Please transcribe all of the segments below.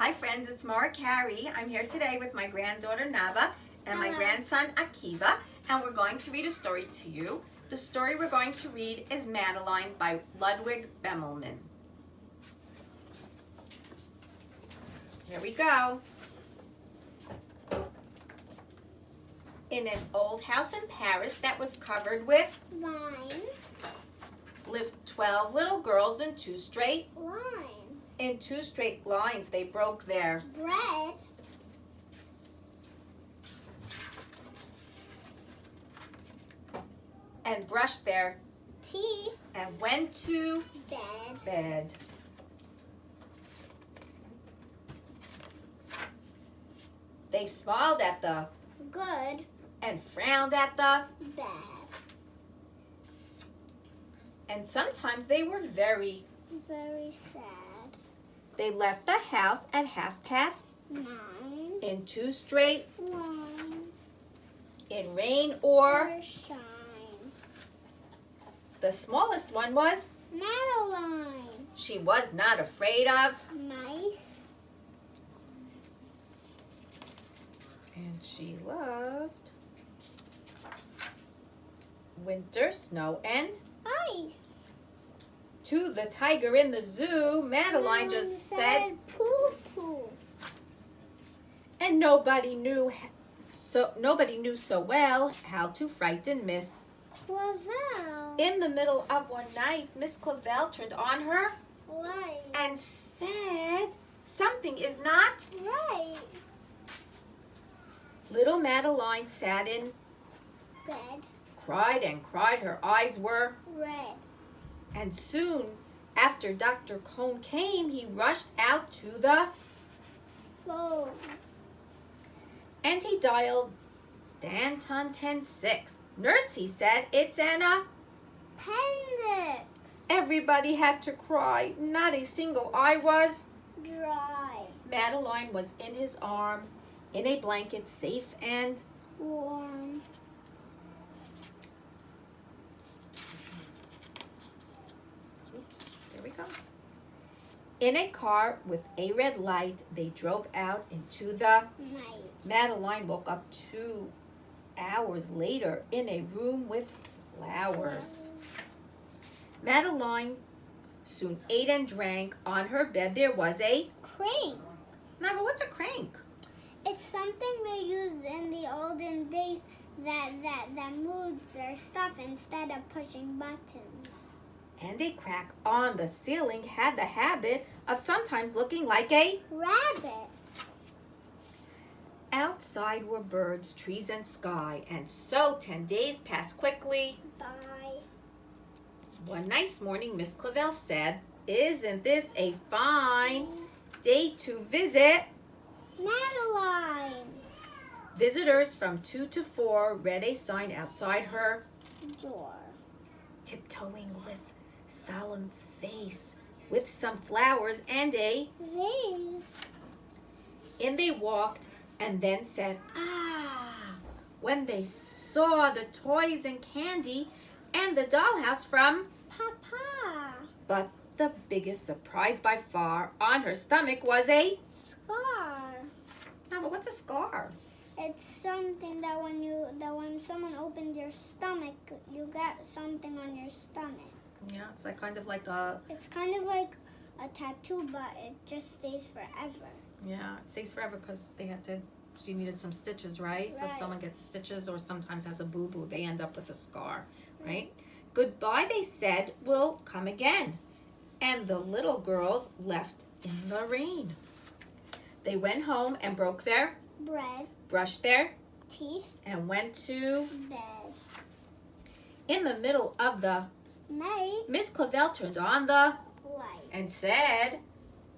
Hi friends, it's Morah Carrie. I'm here today with my granddaughter Nava and my grandson Akiva, and we're going to read a story to you. The story we're going to read is Madeline by Ludwig Bemelmans. Here we go. In an old house in Paris that was covered with Lines. lived 12 little girls in two straight Lines. In two straight lines. They broke their Bread. and brushed their Teeth. and went to Bed. bed. They smiled at the Good. and frowned at the, Bad. and sometimes they were very. Very sad. They left the house at 9:30 in two straight Lines. in rain or shine. the smallest one was. Madeline. She was not afraid of, Mice. and she loved winter, snow, and Ice. to the tiger in the zoo, Madeline just said, poo poo. and nobody knew so well how to frighten Miss. Clavel. In the middle of one night, Miss Clavel turned on her Light. and said, "Something is not." Right. Little Madeline sat in, Bed. cried and cried. Her eyes were, Red. and soon after Dr. Cone came, he rushed out to the, Phone. and he dialed Danton 106. Nurse, he said, it's an Appendix. Everybody had to cry. Not a single eye was. Dry. Madeline was in his arm, in a blanket, safe and Warm. oops, there we go. In a car with a red light, they drove out into the. Night. Madeline woke up 2 hours later in a room with flowers. Madeline soon ate and drank. On her bed there was a. Crank. Nava, what's a crank? It's something they used in the olden days that moved their stuff instead of pushing buttons. And a crack on the ceiling had the habit of sometimes looking like a. Rabbit. Outside were birds, trees, and sky, and so 10 days passed quickly. Bye. One nice morning, Miss Clavel said, "Isn't this a fine day to visit?" Madeline. Visitors from 2 to 4 read a sign outside her, Door. tiptoeing with solemn face, with some flowers and a. Vase. In they walked and then said, "Ah," when they saw the toys and candy and the dollhouse from. Papa. But the biggest surprise by far, on her stomach was a. Scar. No, but what's a scar? It's something that when someone opens your stomach, you get something on your stomach. Yeah, it's like kind of like a. It's kind of like a tattoo, but it just stays forever. Yeah, it stays forever because she needed some stitches, right? So if Right. someone gets stitches or sometimes has a boo-boo, they end up with a scar, right? Goodbye, they said, we'll come again. And the little girls left in the rain. They went home and broke their, Bread. brushed their, Teeth. and went to. Bed. In the middle of the. Night. Miss Clavel turned on the Light. and said,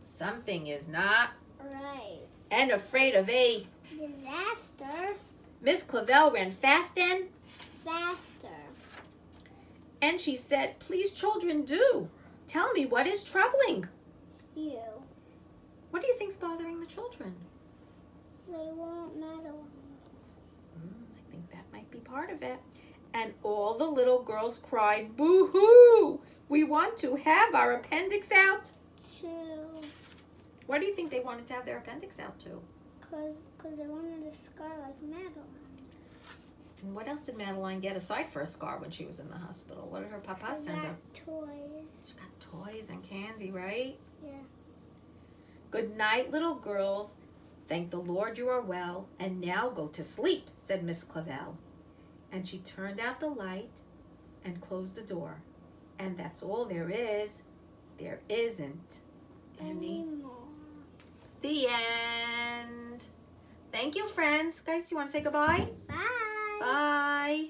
something is not, Right. and afraid of a. Disaster. Miss Clavel ran fast and Faster. she said, please children, do tell me what is troubling. You. What do you think's bothering the children? They won't meddle. I think that might be part of it. And all the little girls cried, boo-hoo! We want to have our appendix out. Two. Why do you think they wanted to have their appendix out too? Cause they wanted a scar like Madeline. And what else did Madeline get aside for a scar when she was in the hospital? What did her papa She send her? got toys. She got toys and candy, right? Yeah. Good night, little girls. Thank the Lord you are well, and now go to sleep, said Miss Clavel. And she turned out the light and closed the door. And that's all there is. There isn't any Anymore. The end. Thank you, friends. Guys, do you want to say goodbye? Bye. Bye.